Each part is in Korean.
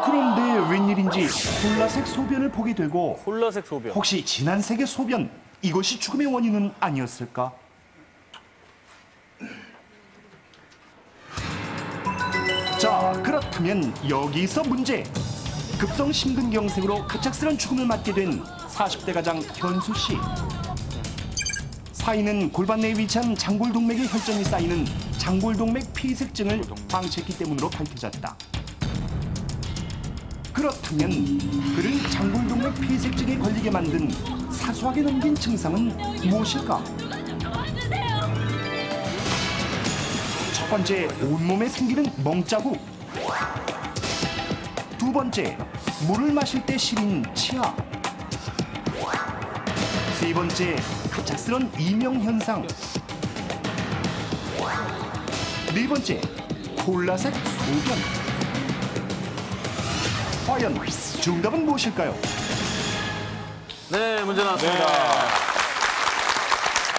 그런데 웬일인지 콜라색 소변을 보게 되고 콜라색 소변. 혹시 진한색의 소변 이것이 죽음의 원인은 아니었을까? 자, 그렇다면 여기서 문제. 급성 심근경색으로 급작스런 죽음을 맞게 된 40대 가장 현수 씨. 사인은 골반 내에 위치한 장골동맥에 혈전이 쌓이는 장골동맥 피색증을 방치했기 때문으로 밝혀졌다. 그렇다면 그를 장골동맥 피색증에 걸리게 만든 사소하게 넘긴 증상은 무엇일까? 첫 번째, 온몸에 생기는 멍자국. 두 번째, 물을 마실 때 시린 치아. 세 번째, 갑작스런 이명현상. 네 번째, 콜라색 소변. 과연 정답은 무엇일까요? 네, 문제 나왔습니다.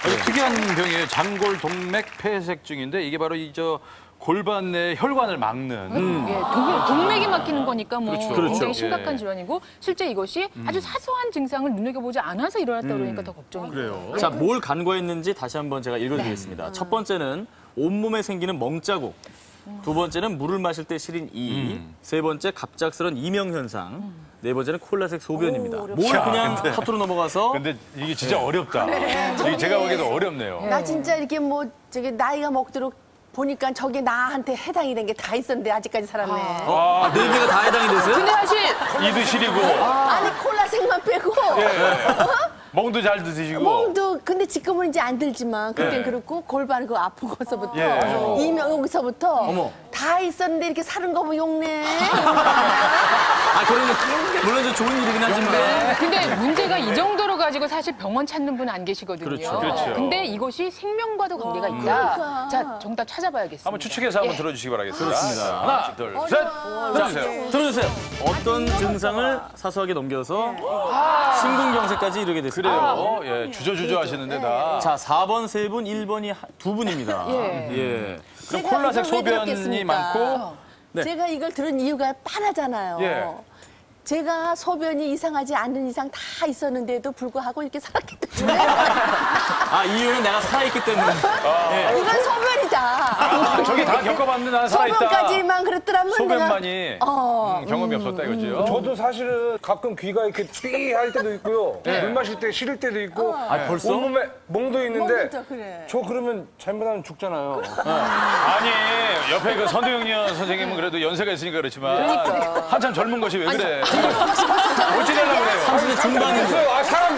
아주 특이한 병이에요. 장골동맥 폐색증인데 이게 바로 골반 내 혈관을 막는. 예, 동맥이 막히는 거니까 뭐 그렇죠. 굉장히 심각한 예. 질환이고 실제 이것이 아주 사소한 증상을 눈여겨보지 않아서 일어났다 그러니까 더 걱정이 돼요. 자, 뭘 간과했는지 다시 한번 제가 읽어드리겠습니다. 첫 번째는 온몸에 생기는 멍자국. 두 번째는 물을 마실 때 시린 이. 세 번째, 갑작스런 이명현상. 네 번째는 콜라색 소변입니다. 뭘 그냥 허투루 넘어가서. 근데 이게 진짜 어렵다. 이게 제가 보기에도 어렵네요. 나 진짜 이렇게 뭐 저기 나이가 먹도록 보니까 저게 나한테 해당이 된 게 다 있었는데 아직까지 살았네. 네 개가 다 해당이 됐어요? 근데 사실 이도 시리고, 아니 콜라색만 빼고 멍도 잘 드시고. 멍도 근데 지금은 이제 안 들지만 그땐 그렇고 골반 그 아픈 거서부터 이명 여기서부터 다 있었는데 이렇게 사는 거 보면 욕내. 그런 물론 저 좋은 일이긴 하지만. 근데 문제가 이 정도로 가지고 사실 병원 찾는 분 안 계시거든요. 그렇죠. 근데 이것이 생명과도 관계가 있다. 그러니까. 자, 정답 찾아봐야겠습니다. 한번 추측해서 한번 들어주시기 바라겠습니다. 그렇습니다. 하나, 둘, 셋. 들어주세요. 들어주세요. 어떤 증상을 사소하게 넘겨서 심근경색까지 이르게 됐습니다. 그래요. 예, 주저주저 하시는데 다. 자, 4번 3분, 1번이 2분입니다. 예. 그럼 제가 콜라색 이걸 왜 소변이 들었겠습니까? 많고. 네. 제가 이걸 들은 이유가 뻔하잖아요. 예. 제가 소변이 이상하지 않는 이상 다 있었는데도 불구하고 이렇게 살았기 때문에 이유는 내가 살아있기 때문에. 이건 소변이다. 저기 다 겪어봤는데 나는 살아있다. 소변까지만 그랬더라면 소변만이 경험이 없었다 이거죠. 저도 사실은 가끔 귀가 이렇게 삐 할 때도 있고요. 물 마실 때 싫을 때도 있고. 벌써? 온몸에 멍도 있는데. 진짜 그래. 저 그러면 잘못하면 죽잖아요. 아니 옆에 그 선도영련 선생님은 그래도 연세가 있으니까 그렇지만 한참 젊은 것이 왜 그래? 어찌되려고 그래요? 30대 중반인데. 사람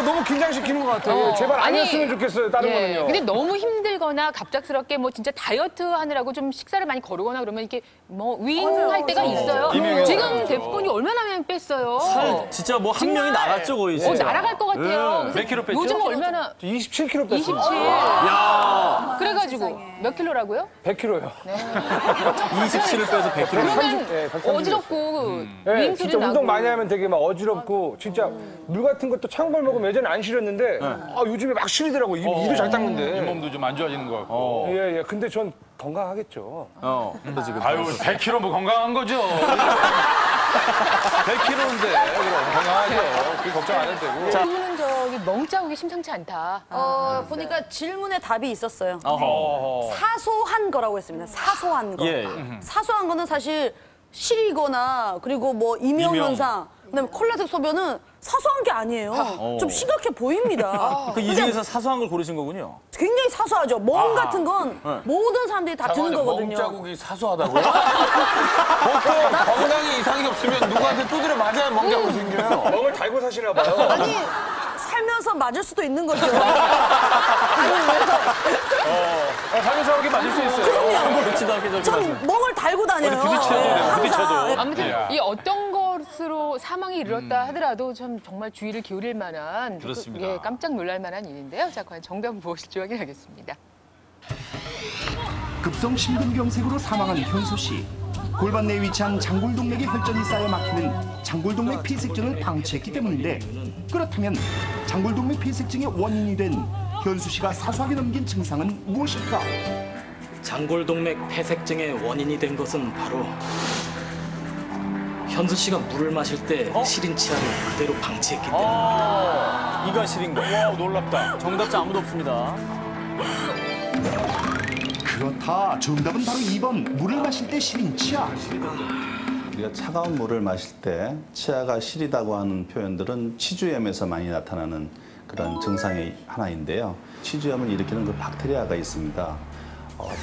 너무 긴장시키는 것 같아요. 제발 안 아니, 했으면 좋겠어요. 다른 거는요. 근데 너무 힘들거나 갑작스럽게 뭐 진짜 다이어트 하느라고 좀 식사를 많이 거르거나 그러면 이렇게 뭐 윙할 때가 있어요. 지금 대표님이 얼마나 많이 뺐어요. 진짜 뭐 한 명이 나갔죠, 거의. 진짜. 날아갈 것 같아요. 그래서 몇 킬로 뺐죠? 요즘 얼마나 27kg 뺐어요. 27. 그래가지고 몇 킬로라고요? 100kg요. 27을 빼서 100kg. 그러면 어지럽고 네, 윙 진짜 소리 나고. 운동 많이 하면 되게 막 어지럽고 진짜 물 같은 것도 찬 걸 먹으면 예전에 안 시렸는데 요즘에 막 시리더라고. 이도 잘 닦는데. 잇몸도 좀 안 좋아지는 것 같고. 예. 근데 전 건강하겠죠. 근데 지금. 아유 100kg 뭐 건강한 거죠. 100kg인데 그럼 건강하죠. 그 걱정 안 해도 되고. 저는 저기 멍자국이 심상치 않다. 보니까 질문에 답이 있었어요. 어허. 사소한 거라고 했습니다. 사소한 거. 예. 사소한 거는 사실 시리거나 그리고 뭐 이명현상, 그다음에 콜라색 소변은 사소한 게 아니에요. 좀 심각해 보입니다. 이 중에서 사소한 걸 고르신 거군요. 굉장히 사소하죠. 멍 같은 건 모든 사람들이 다 드는 거거든요. 멍자국이 사소하다고요? 보통 건강에 이상이 없으면 누구한테 두드려 맞아야 멍자국이 생겨요. 멍을 달고 사시나 봐요. 아니 살면서 맞을 수도 있는 거죠. 살면서 그렇게 맞을 수 있어요. 그렇지도 않게 저기 전 멍을 달고 다녀요. 부딪혀도 돼요, 부딪혀도. 항상. 아무튼 이 어떤 것으로 사망이 이르렀다 하더라도 참 정말 주의를 기울일 만한 그렇습니다. 예, 깜짝 놀랄 만한 일인데요. 자, 과연 정답은 무엇일지 확인하겠습니다. 급성 심근경색으로 사망한 현수 씨. 골반 내에 위치한 장골동맥에 혈전이 쌓여 막히는 장골동맥 피색증을 방치했기 때문인데 그렇다면 장골동맥 피색증의 원인이 된 현수 씨가 사소하게 넘긴 증상은 무엇일까? 장골동맥 폐색증의 원인이 된 것은 바로 현수 씨가 물을 마실 때 시린 치아를 그대로 방치했기 때문에. 이가 시린 거. 와, 놀랍다. 정답자 아무도 없습니다. 그렇다. 정답은 바로 2번. 물을 마실 때 시린 치아. 우리가 차가운 물을 마실 때 치아가 시리다고 하는 표현들은 치주염에서 많이 나타나는 그런 증상의 하나인데요. 치주염을 일으키는 그 박테리아가 있습니다.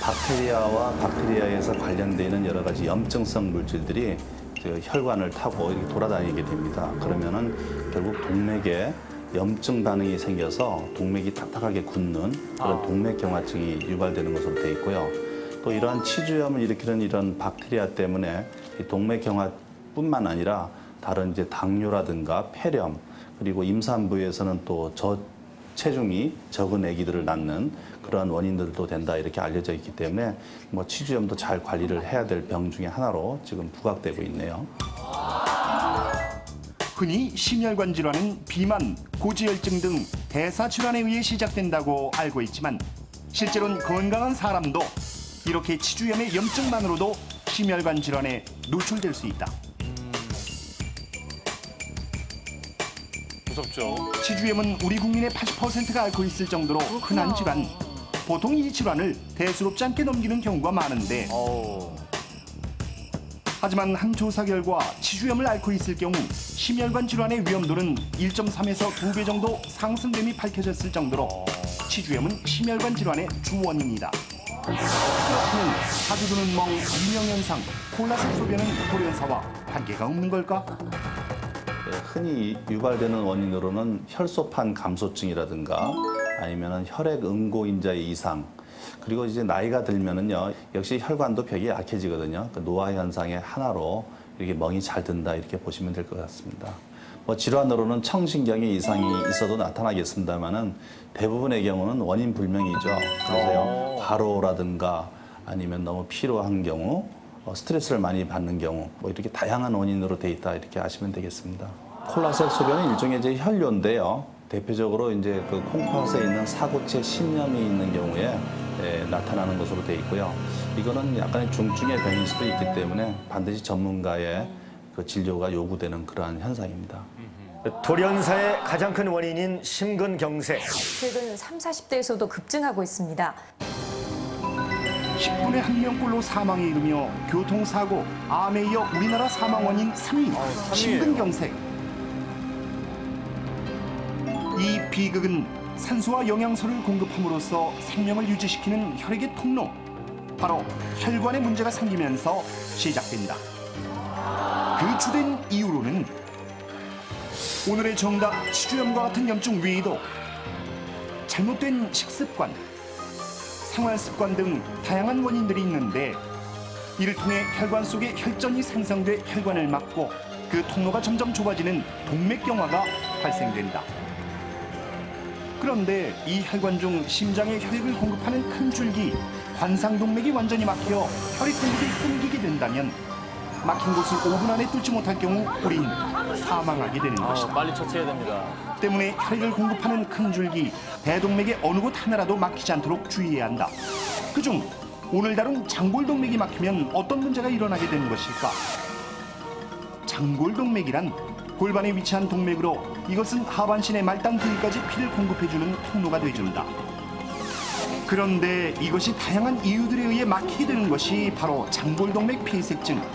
박테리아와 박테리아에서 관련되어 있는 여러 가지 염증성 물질들이 혈관을 타고 이렇게 돌아다니게 됩니다. 그러면은 결국 동맥에 염증 반응이 생겨서 동맥이 딱딱하게 굳는 그런 동맥경화증이 유발되는 것으로 되어 있고요. 또 이러한 치주염을 일으키는 이런 박테리아 때문에 이 동맥경화뿐만 아니라 다른 이제 당뇨라든가 폐렴 그리고 임산부에서는 또 저체중이 적은 아기들을 낳는 그러한 원인들도 된다 이렇게 알려져 있기 때문에 뭐 치주염도 잘 관리를 해야 될 병 중에 하나로 지금 부각되고 있네요. 흔히 심혈관 질환은 비만, 고지혈증 등 대사 질환에 의해 시작된다고 알고 있지만 실제로는 건강한 사람도 이렇게 치주염의 염증만으로도 심혈관 질환에 노출될 수 있다. 무섭죠. 치주염은 우리 국민의 80%가 앓고 있을 정도로 흔한 질환. 보통 이 질환을 대수롭지 않게 넘기는 경우가 많은데 하지만 한 조사 결과 치주염을 앓고 있을 경우 심혈관 질환의 위험도는 1.3에서 2배 정도 상승됨이 밝혀졌을 정도로 치주염은 심혈관 질환의 주 원인이다. 그렇다면 자주 드는 멍, 이명현상, 콜라색 소변은 돌연사와 관계가 없는 걸까? 흔히 유발되는 원인으로는 혈소판 감소증이라든가 아니면 혈액 응고인자의 이상 그리고 이제 나이가 들면은요 역시 혈관도 벽이 약해지거든요. 그 노화 현상의 하나로 이렇게 멍이 잘 든다 이렇게 보시면 될 것 같습니다. 뭐 질환으로는 청신경의 이상이 있어도 나타나겠습니다만은 대부분의 경우는 원인 불명이죠. 그래서요 과로라든가 아니면 너무 피로한 경우, 스트레스를 많이 받는 경우 뭐 이렇게 다양한 원인으로 돼 있다 이렇게 아시면 되겠습니다. 콜라색 소변은 일종의 이제 혈뇨인데요. 대표적으로 이제 그 콩팥에 있는 사고체 신염이 있는 경우에 나타나는 것으로 되어 있고요. 이거는 약간의 중증의 병일 수도 있기 때문에 반드시 전문가의 그 진료가 요구되는 그러한 현상입니다. 돌연사의 가장 큰 원인인 심근경색. 최근 30, 40대에서도 급증하고 있습니다. 10분에 1명꼴로 사망에 이르며 교통사고, 암에 이어 우리나라 사망 원인 3위, 심근경색. 이 비극은 산소와 영양소를 공급함으로써 생명을 유지시키는 혈액의 통로, 바로 혈관에 문제가 생기면서 시작된다. 그 주된 이유로는 오늘의 정답 치주염과 같은 염증 외에도 잘못된 식습관, 생활습관 등 다양한 원인들이 있는데 이를 통해 혈관 속에 혈전이 생성돼 혈관을 막고 그 통로가 점점 좁아지는 동맥경화가 발생된다. 그런데 이 혈관 중 심장에 혈액을 공급하는 큰 줄기 관상동맥이 완전히 막혀 혈액 공급이 끊기게 된다면 막힌 곳을 5분 안에 뚫지 못할 경우 우린 사망하게 되는 것이다. 빨리 처치해야 됩니다. 때문에 혈액을 공급하는 큰 줄기 대동맥의 어느 곳 하나라도 막히지 않도록 주의해야 한다. 그중 오늘 다룬 장골동맥이 막히면 어떤 문제가 일어나게 되는 것일까? 장골동맥이란 골반에 위치한 동맥으로 이것은 하반신의 말단 부위까지 피를 공급해주는 통로가 되어준다. 그런데 이것이 다양한 이유들에 의해 막히게 되는 것이 바로 장골동맥 폐색증,